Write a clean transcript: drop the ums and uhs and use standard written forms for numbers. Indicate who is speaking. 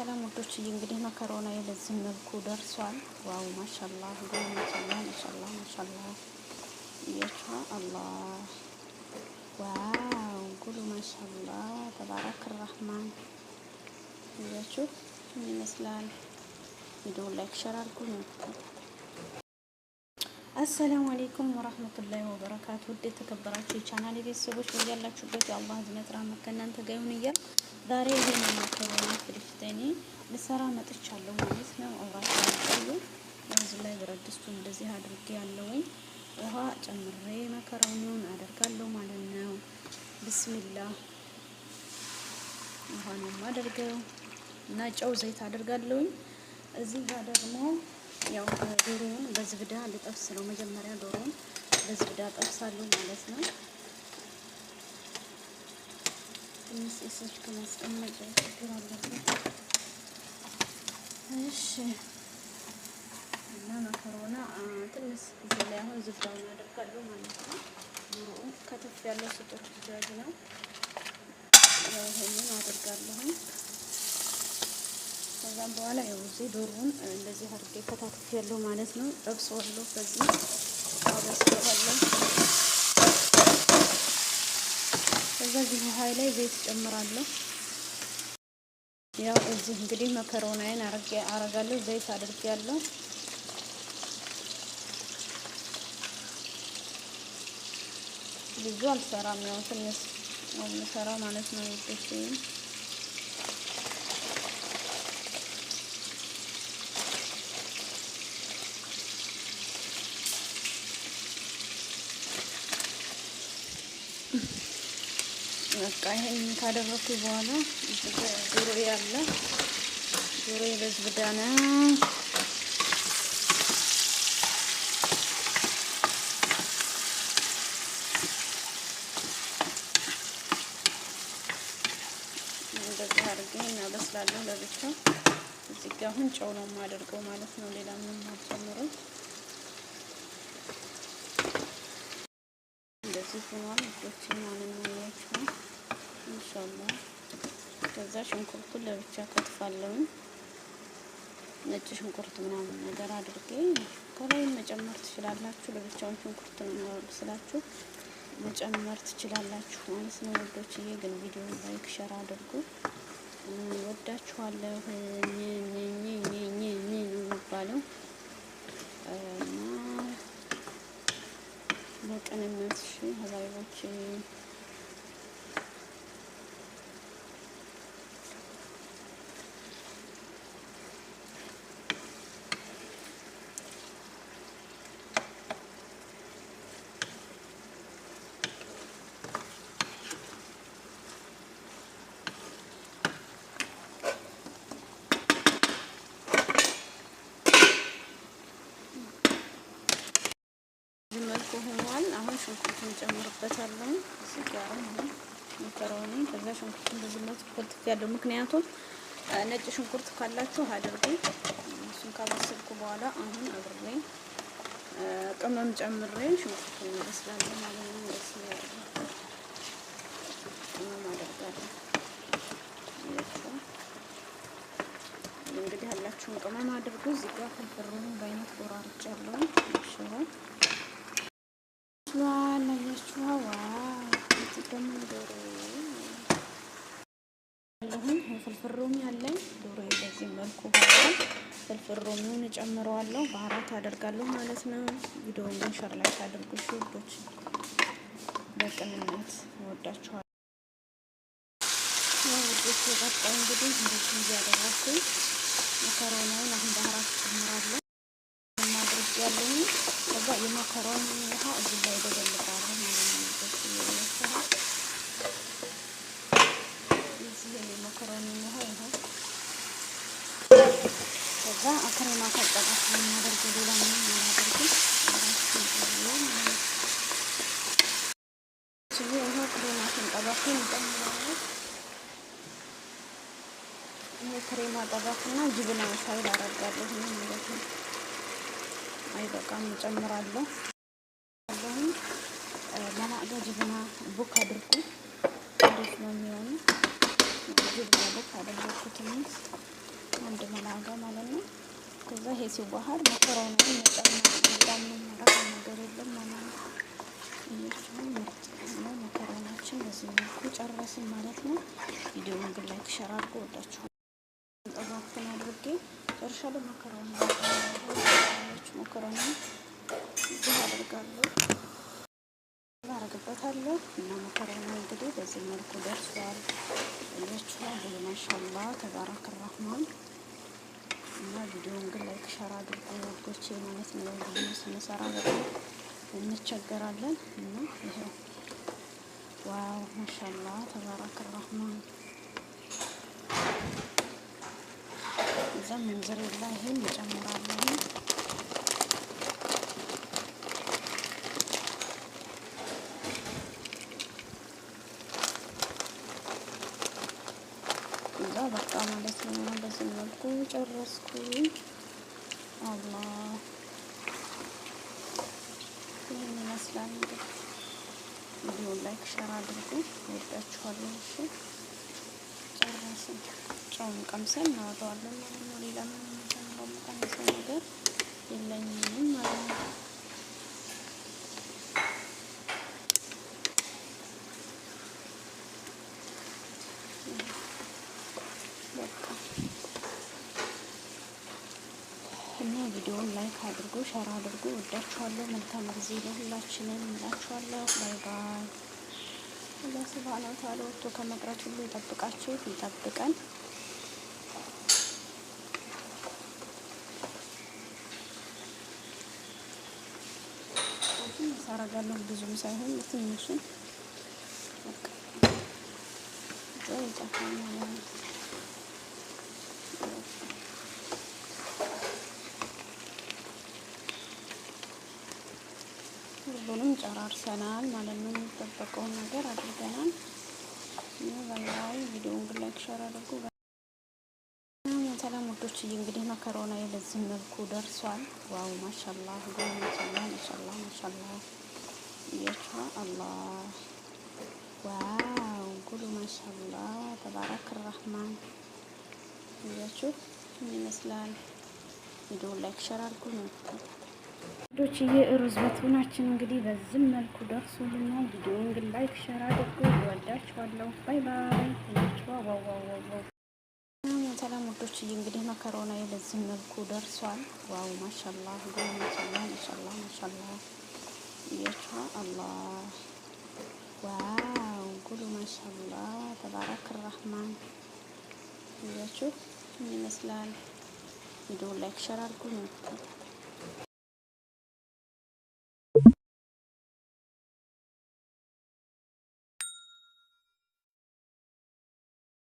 Speaker 1: ሰላም ወዶችዬ፣ እንግዲህ መከሮና በዚህ መልኩ ደርሷል። ዋው ማሻአላህ ማሻአላህ እያችሁ አላህ ዋው ጉሉ ማሻአላህ ተባረክ ረህማን እያችሁ ምን ይመስላል። ቪዲዮ ላይክ ሸር አድርጉ። አሰላሙ አለይኩም ወራህመቱላሂ ወበረካቱ። ውድ የተከበራችሁ የቻናሌ ቤተሰቦች በያላችሁበት የአላህ እዝነት ራህመት ከእናንተ ጋር ይሁን እያል ዛሬ ይሄን መከሮኒ ፍልፍቴኒ ልሰራ መጥቻለሁ ማለት ነው። አብራችሁ ቆዩ። እዚህ ላይ ብረት ድስቱን እንደዚህ አድርጌ ያለውኝ ውሃ ጨምሬ መከሮኒውን አደርጋለሁ ማለት ነው። ቢስሚላህ ውሃ ነው የማደርገው እና ጨው ዘይት አደርጋለሁኝ። እዚህ ጋር ደግሞ ያው ዶሮውን በዝብዳ ልጠብስ ነው። መጀመሪያ ዶሮውን በዝብዳ ጠብሳለሁ ማለት ነው። ትንሽ እሰች ከማስቀመጫ ችግር አለበት። እሺ እና መከሮና ትንሽ እዚህ ላይ አሁን ዝብዳውን አደርጋለሁ ማለት ነው። ዶሮውን ከተፍ ያለው ስጦት ጃጅ ነው። ያው ይሄንን አደርጋለሁ። ከዛም በኋላ ያው እዚህ ዶሮውን እንደዚህ አድርጌ ከታትፍ ያለው ማለት ነው። ጠብሰዋለሁ። ከዚህ አበስለዋለሁ። ከዛ እዚህ ውሃ ላይ ዘይት ጨምራለሁ። ያው እዚህ እንግዲህ መከሮናዬን አረጋለሁ። ዘይት አድርጌያለሁ። ብዙ አልሰራም፣ ያው ትንሽ ነው የምሰራው ማለት ነው። ይጥሽ በቃ ይሄን ካደረኩ በኋላ ዶሮ ያለ ዶሮ በዝብዳ ነው። እንደዚህ አድርጌ እናበስላለሁ ለብቻው። እዚህ ጋር አሁን ጨው ነው የማደርገው ማለት ነው። ሌላ ምንም አልጨምርም። እንደዚህ ሆኗል ልጆች ማለት ነው። ያችሁ ኢንሻአላህ። ከዛ ሽንኩርቱን ለብቻ ከትፋለሁ። ነጭ ሽንኩርት ምናምን ነገር አድርጌ ከላይ መጨመር ትችላላችሁ። ለብቻውን ሽንኩርት ነው ስላችሁ መጨመር ትችላላችሁ ማለት ነው። ወዶችዬ ግን ቪዲዮ ላይክ ሸር አድርጉ። ወዳችኋለሁ። ኒ የሚባለው እና በቅንነት ሀባይቦች ሆኗል። አሁን ሽንኩርቱን ጨምርበታለሁ። እዚህ ጋር አሁን መከሮኒ ከዛ ሽንኩርቱን በዝመት ኮልትፍ ያለው ምክንያቱም ነጭ ሽንኩርት ካላችሁ አድርጉ። እሱን ካበሰልኩ በኋላ አሁን አብሬ ቅመም ጨምሬ ሽንኩርቱን ይበስላል ማለት ነው። ቅመም አደርጋለሁ። እንግዲህ ያላችሁን ቅመም አድርጉ። እዚህ ጋር ፍልፍሉን በአይነት ቆራርጫለሁ። ሽሮ ዋናኛችሁ ደግሞ ዶሮ ያለሁን ፍልፍል ሮሚ ያለኝ ዶሮ በዚህ መልኩ ሆኗል። ፍልፍል ሮሚውን እጨምረዋለሁ። ባህራት አደርጋለሁ ማለት ነው። ቪዲዮውን ግን ሸር ላይ አድርጉ ውዶች፣ በቅንነት እወዳችኋለሁ። ያው ውዶች የቀጣይ እንግዲህ እንደዚህ እያደረኩኝ መከሮናውን አሁን ባህራት እጨምራለሁ ማድረግ ያለኝ። ከዛ የመከሮኒ ውሃ እዚህ ላይ ደገልባለሁ ማለት ነው። እዚህ የመከሮኒ ውሃ ይኸው። ከዛ አክሬማ ካጠቃት የማደርገው ሌላ ምንም አላደርግም። ይኸው ክሬማ ተንጠባኩኝ እንጨምራለን። ይሄ ክሬማ ጠባኩና ጅብና ሳይል አደርጋለሁ ማለት ነው። አይበቃም እጨምራለሁ። ለማዕጋ ጅብና ቡክ አድርጉ። እንዴት ነው የሚሆነው? ጅብና ቡክ አደረኩት። አንድ መላጋ ማለት ነው። ከዛ ይሄ ሲዋሃድ መኮረኒውን መጨመር ነው። ማረግ ነገር የለም ማለት ነው። እያችሁ ምርጥ ነው። መኮረናችን በዚህ መልኩ ጨረስን ማለት ነው። ቪዲዮውን ግን ላይክ ሸር አድርጎ ወዳችኋል። ጠባትን አድርጌ ጨርሻለሁ። መኮረኒ እዚህ አደርጋለሁ አረግበታለሁ እና መኮረኒ እንግዲህ በዚህ መልኩ ደርሷል። እያችኋል ሁሉ ማሻአላ ተባረከ ረህማን እና ቪዲዮውን ግን ላይክ ሸር አድርጎ ወዶቼ ማለት ነው። ቪዲዮ ስንሰራ በጣም እንቸገራለን እና ይሄው ዋው ማሻአላ ተባረከ ረህማን እዛም መንዘሬላ ይሄን እንጨምራለን። እዛ በቃ ማለት ነው። በዚህ መልኩ ጨረስኩኝ። አላህ ይህን ይመስላል እንግዲህ ቪዲዮን ላይክ ሸር አድርጉ። ወዳችኋለሁ። እሺ ጨረስን። ጨውን ቀምሰን እናወጣዋለን ማለት ነው። ሌላ ምንም ቀምሰው ነገር የለኝም ማለት ነው። እና ቪዲዮውን ላይክ አድርጉ፣ ሸር አድርጉ። ወዳችኋለሁ። መልካም ጊዜ ለሁላችንም እንላችኋለሁ። ባይ ባይ። አላህ ሱብሃነሁ ወተዓላ ወጥቶ ከመቅረት ሁሉ ይጠብቃችሁ፣ ይጠብቀን። ሳረጋለሁ ብዙም ሳይሆን ትንሹን በቃ ዘይታና ሁሉንም ጨራርሰናል ማለት ነው። የሚጠበቀውን ነገር አድርገናል። በላይ ቪዲዮውን ግን ላይክ ሸር አድርጉ። ሰላም ወዶችዬ፣ እንግዲህ መከሮና በዚህ መልኩ ደርሷል። ዋው ማሻአላ ሁሉ ማሻአላ ማሻአላ እያችሁ አላህ ዋው ጉሉ ማሻአላ ተባረከ ረህማን እያችሁ ይመስላል። ቪዲዮ ላይክ ሸር አድርጉ ነው ወዶችዬ። ሩዝ በቱናችን እንግዲህ በዚህ መልኩ ደርሶልናል። ቪዲዮውን ግን ላይክ ሸር አድርጉ። እወዳችኋለሁ። ባይ ባይ እያችሁ ዋው ዋው ዋው ሰላም ወዶችዬ፣ እንግዲህ መከሮና በዚህ መልኩ ደርሷል። ዋው ማሻአላ ሁሉ ማሻአላ ማሻአላ ማሻአላ እያችሁ አላህ ዋው ጉሉ ማሻአላ ተባረከ ረህማን እያችሁ ይመስላል። ቪዲዮ ላይክ ሸር አድርጉ ነው